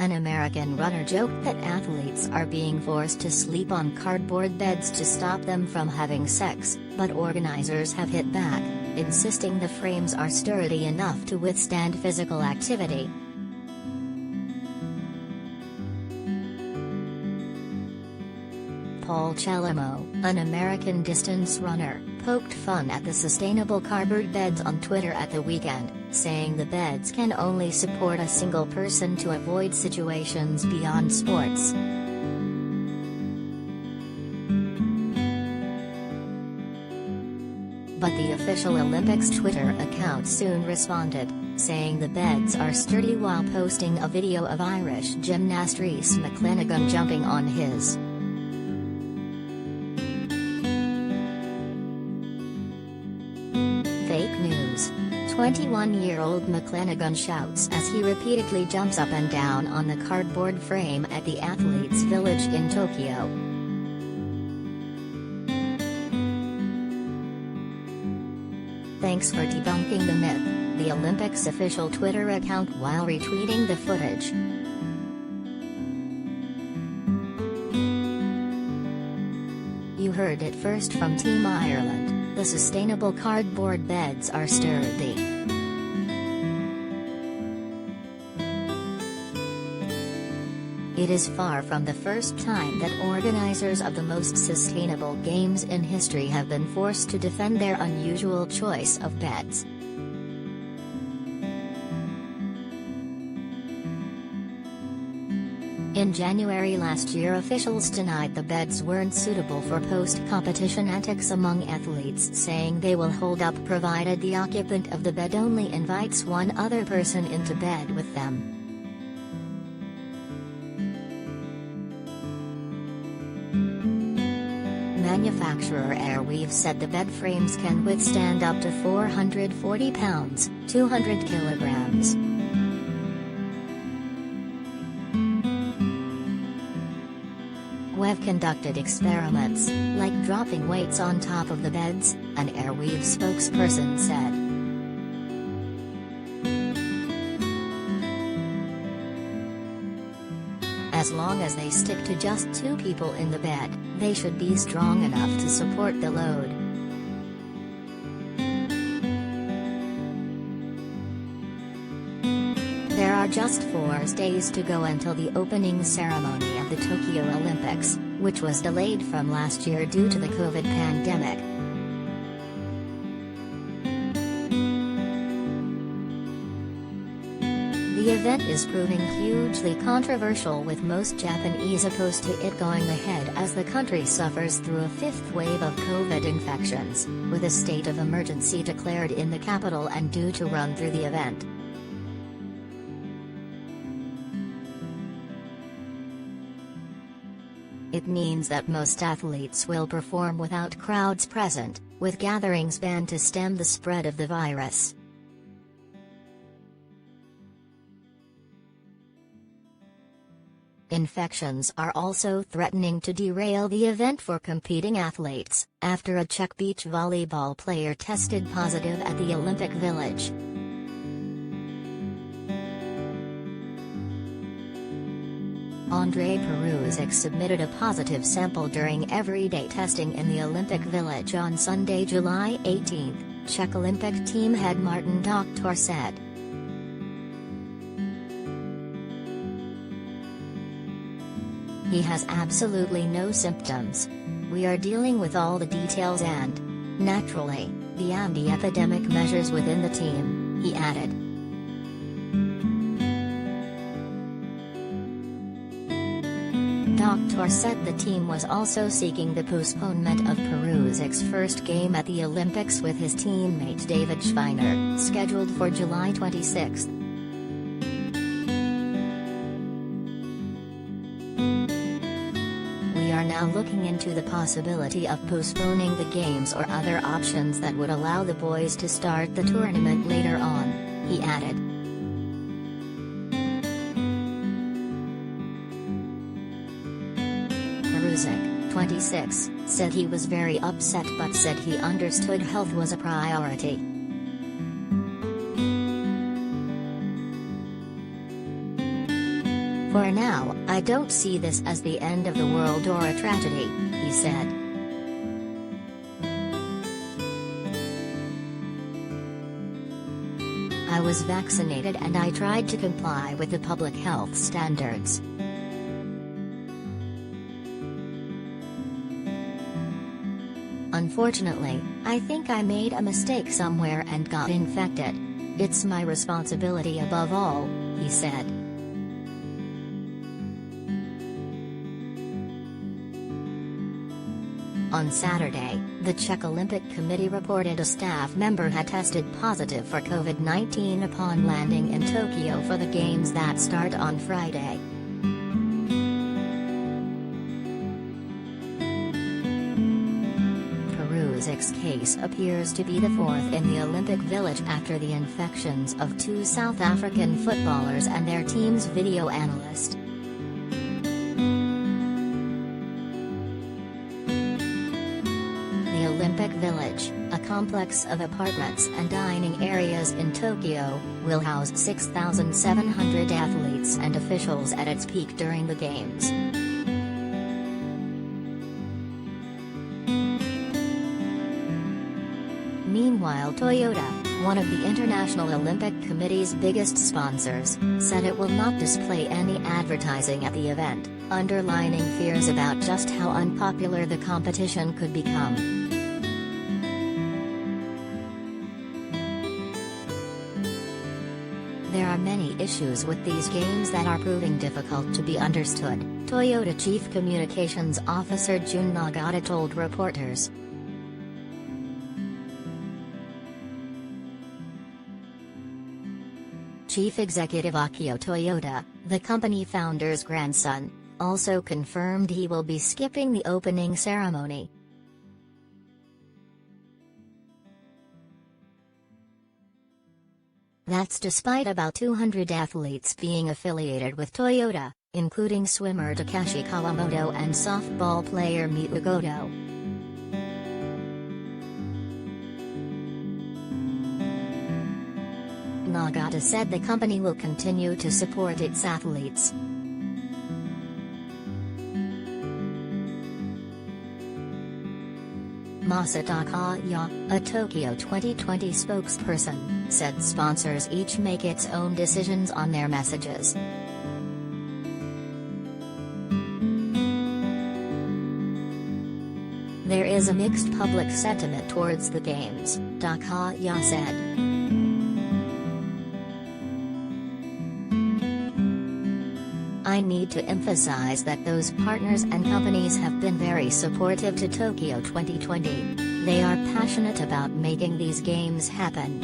An American runner joked that athletes are being forced to sleep on cardboard beds to stop them from having sex, but organizers have hit back, insisting the frames are sturdy enough to withstand physical activity. Chelimo, an American distance runner, poked fun at the sustainable cardboard beds on Twitter at the weekend, saying the beds can only support a single person to avoid situations beyond sports. But the official Olympics Twitter account soon responded, saying the beds are sturdy while posting a video of Irish gymnast Rhys McClenaghan jumping on his. Fake news. 21-year-old McClenaghan shouts as he repeatedly jumps up and down on the cardboard frame at the athletes' village in Tokyo. Thanks for debunking the myth, the Olympics' official Twitter account while retweeting the footage. You heard it first from Team Ireland. The sustainable cardboard beds are sturdy. It is far from the first time that organizers of the most sustainable games in history have been forced to defend their unusual choice of beds. In January last year, officials denied the beds weren't suitable for post-competition antics among athletes, saying they will hold up provided the occupant of the bed only invites one other person into bed with them. Manufacturer Airweave said the bed frames can withstand up to 440 pounds, 200 kilograms. We've conducted experiments, like dropping weights on top of the beds, an Airweave spokesperson said. As long as they stick to just 2 people in the bed, they should be strong enough to support the load. There are just 4 days to go until the opening ceremony of the Tokyo Olympics, which was delayed from last year due to the COVID pandemic. The event is proving hugely controversial, with most Japanese opposed to it going ahead as the country suffers through a 5th wave of COVID infections, with a state of emergency declared in the capital and due to run through the event. It means that most athletes will perform without crowds present, with gatherings banned to stem the spread of the virus. Infections are also threatening to derail the event for competing athletes, after a Czech beach volleyball player tested positive at the Olympic Village. Andrei Peruzic submitted a positive sample during everyday testing in the Olympic Village on Sunday, July 18, Czech Olympic team head Martin Doctor said. He has absolutely no symptoms. We are dealing with all the details and, naturally, the anti-epidemic measures within the team, he added. Doctor said the team was also seeking the postponement of Peruzic's first game at the Olympics with his teammate David Schweiner, scheduled for July 26. We are now looking into the possibility of postponing the games or other options that would allow the boys to start the tournament later on, he added. Peruzic, 26, said he was very upset but said he understood health was a priority. "For now, I don't see this as the end of the world or a tragedy," he said. "I was vaccinated and I tried to comply with the public health standards. Unfortunately, I think I made a mistake somewhere and got infected. It's my responsibility above all," he said. On Saturday, the Czech Olympic Committee reported a staff member had tested positive for COVID-19 upon landing in Tokyo for the games that start on Friday. Peru's case appears to be the fourth in the Olympic Village after the infections of two South African footballers and their team's video analyst. The Olympic Village, a complex of apartments and dining areas in Tokyo, will house 6,700 athletes and officials at its peak during the Games. Meanwhile, Toyota, one of the International Olympic Committee's biggest sponsors, said it will not display any advertising at the event, underlining fears about just how unpopular the competition could become. "There are many issues with these games that are proving difficult to be understood," Toyota Chief Communications Officer Jun Nagata told reporters. Chief Executive Akio Toyoda, the company founder's grandson, also confirmed he will be skipping the opening ceremony. That's despite about 200 athletes being affiliated with Toyota, including swimmer Takeshi Kawamoto and softball player Miyu Goto. Nagata said the company will continue to support its athletes. Masataka Ya, a Tokyo 2020 spokesperson, said sponsors each make its own decisions on their messages. "There is a mixed public sentiment towards the Games," Takaya said. "I need to emphasize that those partners and companies have been very supportive to Tokyo 2020. They are passionate about making these games happen."